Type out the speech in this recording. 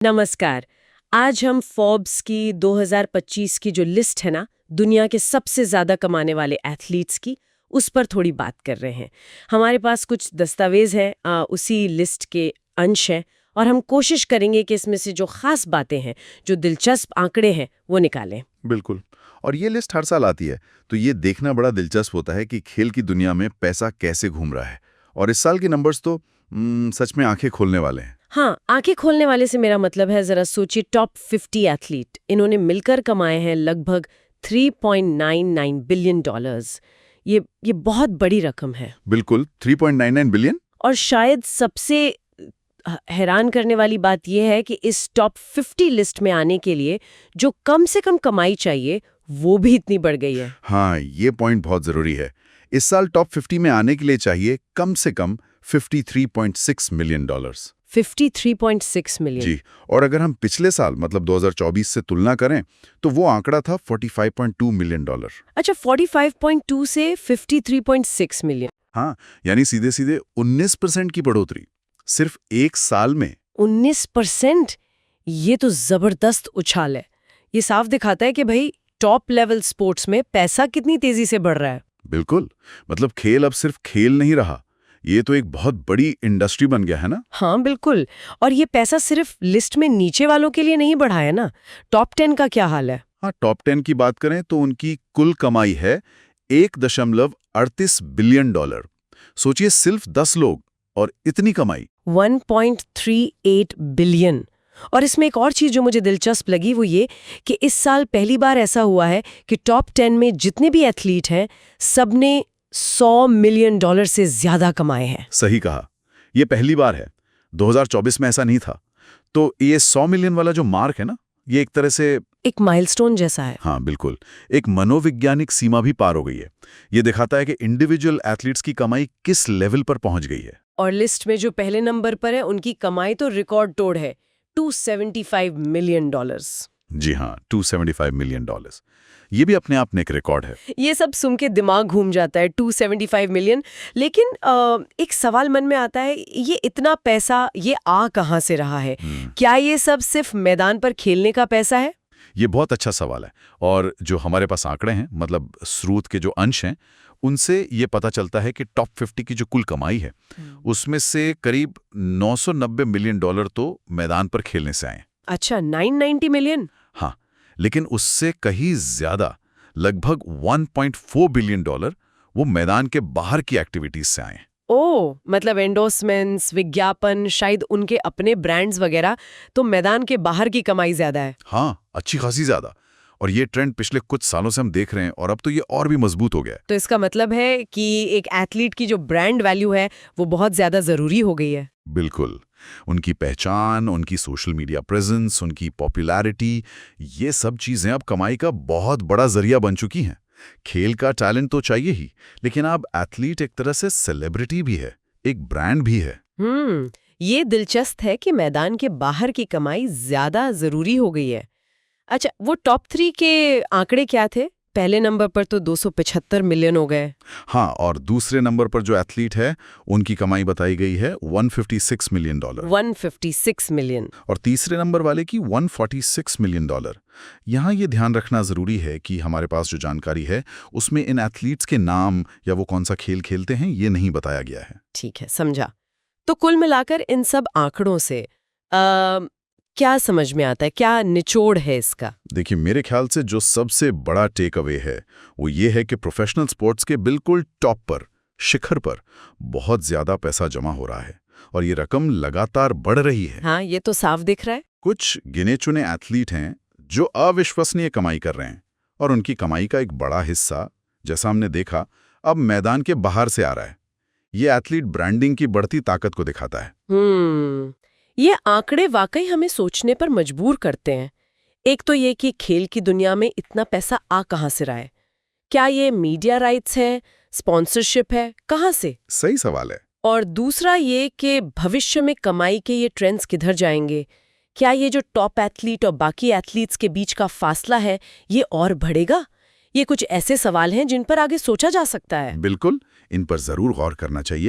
नमस्कार। आज हम फोर्ब्स की 2025 की जो लिस्ट है ना, दुनिया के सबसे ज्यादा कमाने वाले एथलीट्स की, उस पर थोड़ी बात कर रहे हैं। हमारे पास कुछ दस्तावेज हैं, उसी लिस्ट के अंश हैं, और हम कोशिश करेंगे कि इसमें से जो खास बातें हैं, जो दिलचस्प आंकड़े हैं, वो निकालें। बिल्कुल। और ये लिस्ट हर साल आती है, तो ये देखना बड़ा दिलचस्प होता है कि खेल की दुनिया में पैसा कैसे घूम रहा है। और इस साल के नंबर्स तो सच में आंखें खोलने वाले हैं। हाँ, आंखें खोलने वाले से मेरा मतलब है, जरा सोचिए, टॉप 50 एथलीट, इन्होंने मिलकर कमाए हैं लगभग $3.99 बिलियन। ये बहुत बड़ी रकम है। बिल्कुल, 3.99 बिलियन। और शायद सबसे हैरान करने वाली बात यह है कि इस टॉप 50 लिस्ट में आने के लिए जो कम से कम कमाई चाहिए, वो भी इतनी बढ़ गई है। हाँ, ये पॉइंट बहुत जरूरी है। इस साल टॉप 50 में आने के लिए चाहिए कम से कम $53.6 मिलियन। 53.6 मिलियन। जी। और अगर हम पिछले साल मतलब 2024 से तुलना करें तो वो आंकड़ा था $45.2 मिलियन। अच्छा, 45.2 से 53.6 मिलियन। हाँ, यानी सीधे सीधे 19% की बढ़ोतरी सिर्फ एक साल में। 19%? ये तो जबरदस्त उछाल है। ये साफ दिखाता है कि भाई, टॉप लेवल स्पोर्ट्स में पैसा कितनी तेजी से बढ़ रहा है। बिल्कुल, मतलब खेल अब सिर्फ खेल नहीं रहा, ये तो एक बहुत बड़ी इंडस्ट्री बन गया है ना। हाँ बिल्कुल। और ये पैसा सिर्फ लिस्ट में नीचे वालों के लिए नहीं बढ़ा है ना। टॉप 10 का क्या हाल है? हाँ, टॉप 10 की बात करें तो उनकी कुल कमाई है $1.38 बिलियन। सोचिए, सिर्फ 10 लोग और इतनी कमाई। 1.38 बिलियन। और इसमें एक और चीज जो मुझे दिलचस्प लगी, वो ये कि इस साल पहली बार ऐसा हुआ है कि टॉप 10 में जितने भी एथलीट हैं, सबने $100 मिलियन से ज्यादा कमाए हैं। सही कहा, ये पहली बार है। 2024 में ऐसा नहीं था। तो ये 100 मिलियन वाला जो मार्क है ना, ये एक तरह से एक माइलस्टोन जैसा है। हाँ बिल्कुल, एक मनोवैज्ञानिक सीमा भी पार हो गई है। ये दिखाता है कि इंडिविजुअल एथलीट्स की कमाई किस लेवल पर पहुंच गई है। और लिस्ट में जो पहले नंबर पर है, उनकी कमाई तो रिकॉर्ड तोड़ है, $275 मिलियन। जी हाँ, $275 मिलियन। ये भी अपने आप में एक रिकॉर्ड है। ये सब सुन के दिमाग घूम जाता है, 275 मिलियन। लेकिन एक सवाल मन में आता है, ये इतना पैसा ये आ कहाँ से रहा है? क्या ये सब सिर्फ मैदान पर खेलने का पैसा है? ये बहुत अच्छा सवाल है। और जो हमारे पास आंकड़े हैं, मतलब स्रोत के जो अंश हैं, उनसे ये पता चलता है कि टॉप 50 की जो कुल कमाई है, उसमें से करीब $990 मिलियन तो मैदान पर खेलने से आए। अच्छा, 990 मिलियन? हाँ, लेकिन उससे कहीं ज्यादा, लगभग $1.4 बिलियन वो मैदान के बाहर की एक्टिविटीज से आए। ओह, मतलब एंडोर्समेंट्स, विज्ञापन, शायद उनके अपने ब्रांड्स वगैरह, तो मैदान के बाहर की कमाई ज्यादा है। हाँ, अच्छी खासी ज्यादा। और ये ट्रेंड पिछले कुछ सालों से हम देख रहे हैं, और अब तो ये और भी मजबूत हो गया है। तो इसका मतलब है कि एक एथलीट की जो ब्रांड वैल्यू है, वो बहुत ज्यादा जरूरी हो गई है। बिल्कुल, उनकी पहचान, उनकी सोशल मीडिया प्रेजेंस, उनकी पॉपुलैरिटी, ये सब चीजें अब कमाई का बहुत बड़ा जरिया बन चुकी हैं। खेल का टैलेंट तो चाहिए ही, लेकिन अब एथलीट एक तरह से सेलिब्रिटी भी है, एक ब्रांड भी है। ये दिलचस्प है कि मैदान के बाहर की कमाई ज्यादा जरूरी हो गई है। अच्छा, वो टॉप 3 के आंकड़े क्या थे? पहले नंबर पर तो 275 मिलियन हो गए। हाँ, और दूसरे नंबर पर जो एथलीट है, उनकी कमाई बताई गई है $156 मिलियन। 156 मिलियन। और तीसरे नंबर वाले की $146 मिलियन। यहाँ ये ध्यान रखना जरूरी है कि हमारे पास जो जानकारी है, उसमें इन एथलीट्स के नाम या वो कौन सा खेल खेलते हैं, ये नहीं बताया गया है। ठीक है, समझा। तो कुल मिलाकर इन सब आंकड़ों से क्या समझ में आता है? क्या निचोड़ है इसका? देखिए, मेरे ख्याल से जो सबसे बड़ा टेक अवे है, वो ये है कि प्रोफेशनल स्पोर्ट्स के बिल्कुल टॉप पर, शिखर पर बहुत ज्यादा पैसा जमा हो रहा है, और ये रकम लगातार बढ़ रही है। हाँ, ये तो साफ दिख रहा है। कुछ गिने चुने एथलीट हैं जो अविश्वसनीय कमाई कर रहे हैं, और उनकी कमाई का एक बड़ा हिस्सा, जैसा हमने देखा, अब मैदान के बाहर से आ रहा है। ये एथलीट ब्रांडिंग की बढ़ती ताकत को दिखाता है। ये आंकड़े वाकई हमें सोचने पर मजबूर करते हैं। एक तो ये कि खेल की दुनिया में इतना पैसा आ कहाँ से रहा है? क्या ये मीडिया राइट्स है, स्पॉन्सरशिप है, कहाँ से? सही सवाल है। और दूसरा ये कि भविष्य में कमाई के ये ट्रेंड्स किधर जाएंगे? क्या ये जो टॉप एथलीट और बाकी एथलीट्स के बीच का फासला है, ये और बढ़ेगा? ये कुछ ऐसे सवाल हैं जिन पर आगे सोचा जा सकता है। बिल्कुल, इन पर जरूर गौर करना चाहिए।